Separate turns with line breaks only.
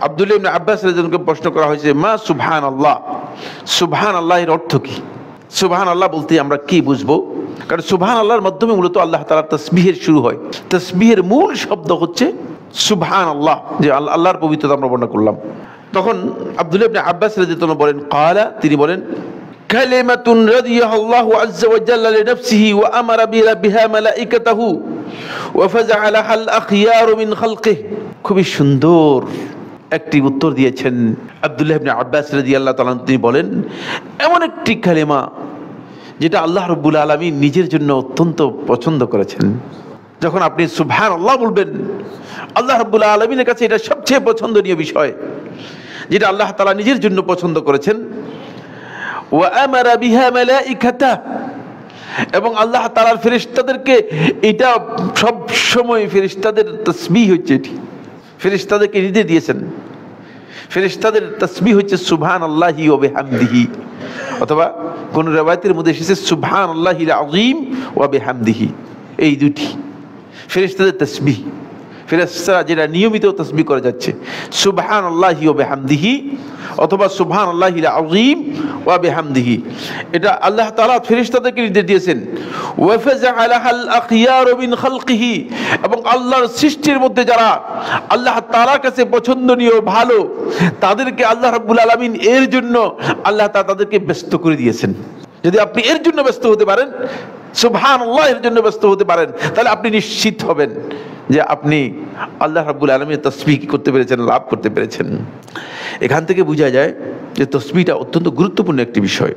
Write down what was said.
আব্দুল্লাহ ইবনে আব্বাস রাদিয়াল্লাহু আনহুকে প্রশ্ন করা হয়েছে, মা সুবহানাল্লাহ, সুবহানাল্লাহ এর অর্থ কি? সুবহানাল্লাহ বলতে আমরা কি বুঝবো? কারণ সুবহানাল্লাহর মাধ্যমে মূলত আল্লাহ তাআলার তাসবিহের শুরু হয়। তাসবিহের মূল শব্দ হচ্ছে সুবহানাল্লাহ, যে আল্লাহর পবিত্রতা আমরা বর্ণনা করলাম। তখন আব্দুল্লাহ ইবনে আব্বাস রাদিয়াল্লাহু আনহু বলেন, ক্বালা, তিনি বলেন, কালিমাতুন রাদিয়াল্লাহু আযজা ওয়া জাল্লা লিনাফসিহি ওয়া আমারা বিহা মালাইকাতাহু ওয়া ফাজআলাহাল আখিয়ারু মিন খালকিহি। খুবই সুন্দর একটি উত্তর দিয়েছেন আব্দুল্লাহ ইবনে আব্বাস রাদিয়াল্লাহু তাআলা। তিনি বলেন, এমন একটি কালিমা যেটা আল্লাহ রাব্বুল আলামিন নিজের জন্য অত্যন্ত পছন্দ করেছেন। যখন আপনি সুবহানাল্লাহ বলবেন, আল্লাহ রাব্বুল আলামিনের কাছে এটা সবচেয়ে পছন্দনীয় বিষয়, যেটা আল্লাহ তাআলা নিজের জন্য পছন্দ করেছেন। ওয়া আমারা বিহা মালাইকাতা, এবং আল্লাহ তাআলার ফেরেশতাদেরকে এটা সব সময় ফেরেশতাদের তাসবিহ হচ্ছে, এটি ফেরেশতাদেরকে নির্দেশ দিয়েছেন। ফেরেশতাদের তাসবিহ হচ্ছে সুবহানাল্লাহি ওয়া বিহামদিহি, অথবা কোন riwayat-এর মধ্যে এসেছে সুবহানাল্লাহিল আযীম ওয়া বিহামদিহি। এই দুটি ফেরেশতাদের তাসবিহ, ফেরেশতারা যেটা নিয়মিত তাসবিহ করে যাচ্ছে, সুবহানাল্লাহি ওয়া বিহামদিহি অথবা সুবহানাল্লাহিল আযীম ওয়া বিহামদিহি, এটা আল্লাহ তাআলা ফেরেশতাদেরকে নির্দেশ দিয়েছেন। ওয়া ফাজআলাহাল আখিয়ারু মিন খালকিহি, এবং আল্লাহর সৃষ্টির মধ্যে যারা আল্লাহ তাআলার কাছে পছন্দনীয় ভালো, তাদেরকে আল্লাহ রাব্বুল আলামিন এর জন্য আল্লাহ তাআলা তাদেরকে ব্যস্ত করে দিয়েছেন। যদি আপনি এর জন্য ব্যস্ত হতে পারেন, সুবহানাল্লাহ এর জন্য ব্যস্ত হতে পারেন, তাহলে আপনি নিশ্চিত হবেন যে আপনি আল্লাহ রাব্বুল আলামিনের তাসবিহ কি করতে পেরেছেন, লাভ করতে পেরেছেন। এখান থেকে বোঝা যায় যে তাসবিহটা অত্যন্ত গুরুত্বপূর্ণ একটি বিষয়।